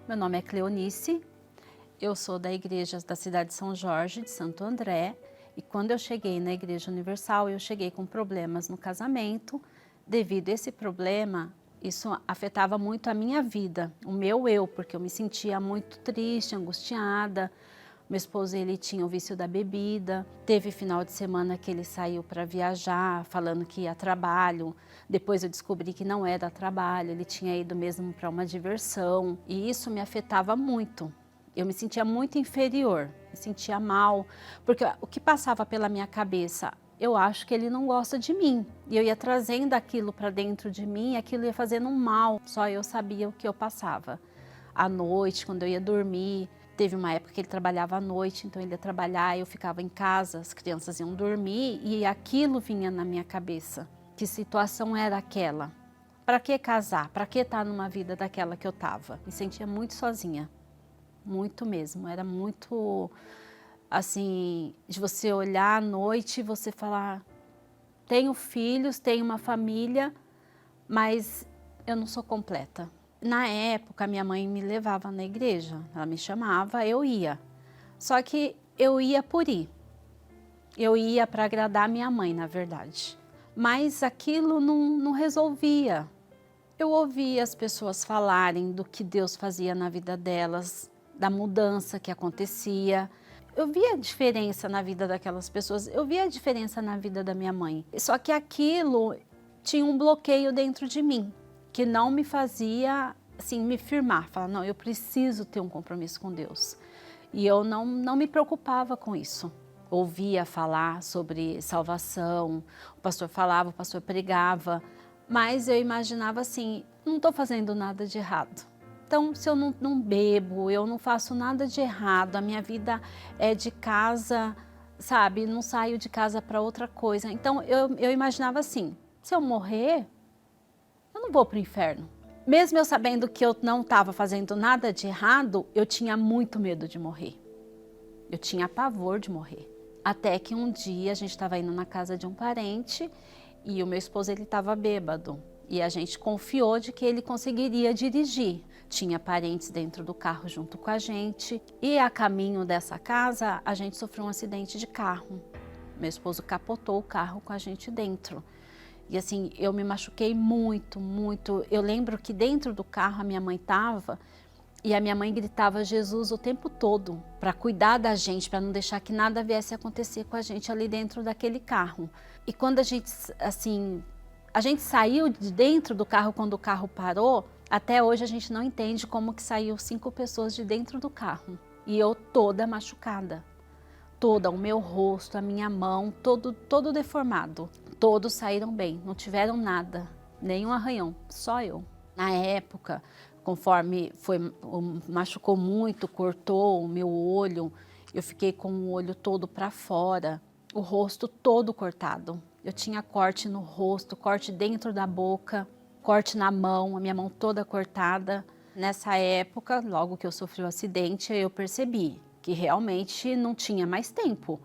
Meu nome é Cleonice, eu sou da igreja da cidade de São Jorge, de Santo André, e quando eu cheguei na Igreja Universal, eu cheguei com problemas no casamento. Devido a esse problema, isso afetava muito a minha vida, o meu eu, porque eu me sentia muito triste, angustiada. Meu esposo, ele tinha o vício da bebida. Teve final de semana que ele saiu para viajar, falando que ia a trabalho. Depois eu descobri que não era trabalho, ele tinha ido mesmo para uma diversão. E isso me afetava muito. Eu me sentia muito inferior, me sentia mal, porque o que passava pela minha cabeça, eu acho que ele não gosta de mim. E eu ia trazendo aquilo para dentro de mim, e aquilo ia fazendo um mal, só eu sabia o que eu passava. À noite, quando eu ia dormir, teve uma época que ele trabalhava à noite, então ele ia trabalhar, eu ficava em casa, as crianças iam dormir e aquilo vinha na minha cabeça. Que situação era aquela? Para que casar? Para que estar numa vida daquela que eu estava? Me sentia muito sozinha. Muito mesmo, era muito assim, de você olhar à noite e você falar, tenho filhos, tenho uma família, mas eu não sou completa. Na época, minha mãe me levava na igreja, ela me chamava, eu ia. Só que eu ia por ir. Eu ia para agradar minha mãe, na verdade. Mas aquilo não resolvia. Eu ouvia as pessoas falarem do que Deus fazia na vida delas, da mudança que acontecia. Eu via a diferença na vida daquelas pessoas, eu via a diferença na vida da minha mãe. Só que aquilo tinha um bloqueio dentro de mim, que não me fazia assim, me firmar, falar, não, eu preciso ter um compromisso com Deus. E eu não me preocupava com isso. Ouvia falar sobre salvação, o pastor falava, o pastor pregava, mas eu imaginava assim, não estou fazendo nada de errado. Então, se eu não bebo, eu não faço nada de errado, a minha vida é de casa, sabe, não saio de casa para outra coisa. Então, eu imaginava assim, se eu morrer, eu não vou para o inferno. Mesmo eu sabendo que eu não estava fazendo nada de errado, eu tinha muito medo de morrer. Eu tinha pavor de morrer. Até que um dia a gente estava indo na casa de um parente e o meu esposo ele estava bêbado. E a gente confiou de que ele conseguiria dirigir. Tinha parentes dentro do carro junto com a gente. E a caminho dessa casa, a gente sofreu um acidente de carro. Meu esposo capotou o carro com a gente dentro. E assim, eu me machuquei muito, muito. Eu lembro que dentro do carro a minha mãe estava e a minha mãe gritava Jesus o tempo todo para cuidar da gente, para não deixar que nada viesse a acontecer com a gente ali dentro daquele carro. E quando a gente, assim, a gente saiu de dentro do carro quando o carro parou, até hoje a gente não entende como que saiu 5 pessoas de dentro do carro. E eu toda machucada. Toda, o meu rosto, a minha mão, todo deformado. Todos saíram bem, não tiveram nada, nenhum arranhão, só eu. Na época, conforme machucou muito, cortou o meu olho, eu fiquei com o olho todo para fora, o rosto todo cortado. Eu tinha corte no rosto, corte dentro da boca, corte na mão, a minha mão toda cortada. Nessa época, logo que eu sofri o acidente, eu percebi que realmente não tinha mais tempo.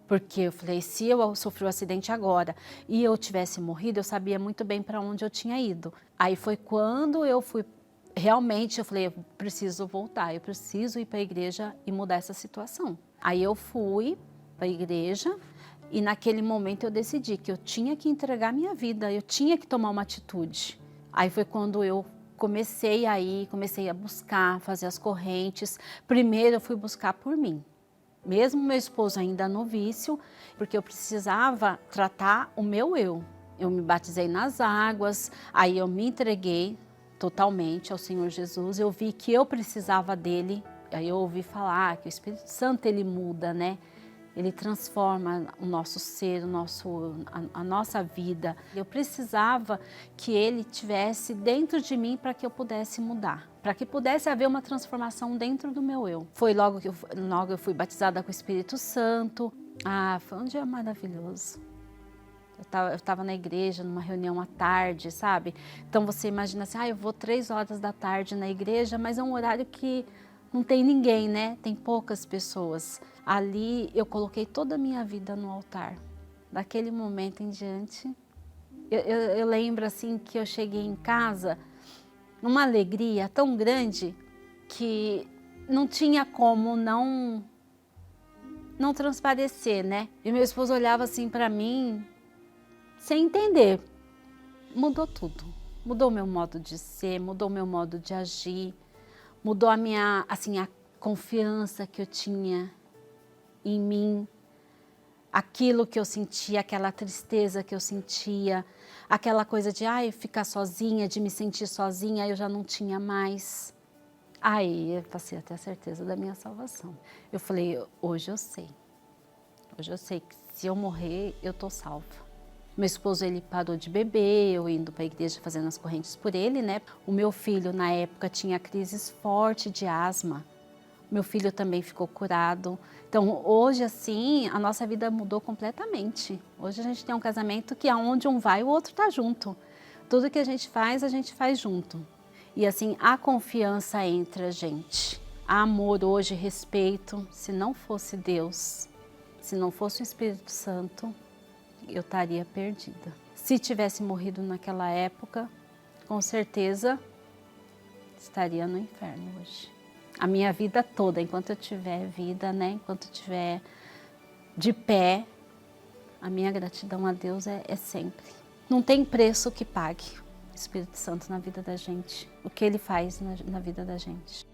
Porque eu falei, se eu sofri um acidente agora e eu tivesse morrido, eu sabia muito bem para onde eu tinha ido. Aí foi quando eu fui, realmente eu falei, eu preciso voltar, eu preciso ir para a igreja e mudar essa situação. Aí eu fui para a igreja e naquele momento eu decidi que eu tinha que entregar minha vida, eu tinha que tomar uma atitude. Aí foi quando eu comecei a buscar, fazer as correntes. Primeiro eu fui buscar por mim. Mesmo meu esposo ainda no vício, porque eu precisava tratar o meu eu. Eu me batizei nas águas, aí eu me entreguei totalmente ao Senhor Jesus. Eu vi que eu precisava dele, aí eu ouvi falar que o Espírito Santo ele muda, né? Ele transforma o nosso ser, a nossa vida. Eu precisava que ele tivesse dentro de mim para que eu pudesse mudar, para que pudesse haver uma transformação dentro do meu eu. Foi logo que eu fui batizada com o Espírito Santo. Ah, foi um dia maravilhoso. Eu estava na igreja, numa reunião à tarde, sabe? Então você imagina assim, eu vou 3 horas da tarde na igreja, mas é um horário que não tem ninguém, né? Tem poucas pessoas. Ali eu coloquei toda a minha vida no altar. Daquele momento em diante, eu lembro assim que eu cheguei em casa numa alegria tão grande que não tinha como não transparecer, né? E meu esposo olhava assim para mim, sem entender. Mudou tudo. Mudou o meu modo de ser, mudou o meu modo de agir, mudou a minha, assim, a confiança que eu tinha em mim, aquilo que eu sentia, aquela tristeza que eu sentia, aquela coisa de ficar sozinha, de me sentir sozinha, eu já não tinha mais. Aí eu passei até a certeza da minha salvação. Eu falei, hoje eu sei que se eu morrer, eu tô salva. Meu esposo, ele parou de beber, eu indo para a igreja fazendo as correntes por ele, né? O meu filho, na época, tinha crises fortes de asma. Meu filho também ficou curado. Então, hoje, assim, a nossa vida mudou completamente. Hoje a gente tem um casamento que aonde um vai, o outro tá junto. Tudo que a gente faz junto. E assim, há confiança entre a gente. Há amor hoje, respeito. Se não fosse Deus, se não fosse o Espírito Santo, eu estaria perdida. Se tivesse morrido naquela época, com certeza estaria no inferno hoje. A minha vida toda, enquanto eu tiver vida, né, enquanto eu tiver de pé, a minha gratidão a Deus é sempre. Não tem preço que pague o Espírito Santo na vida da gente, o que ele faz na vida da gente.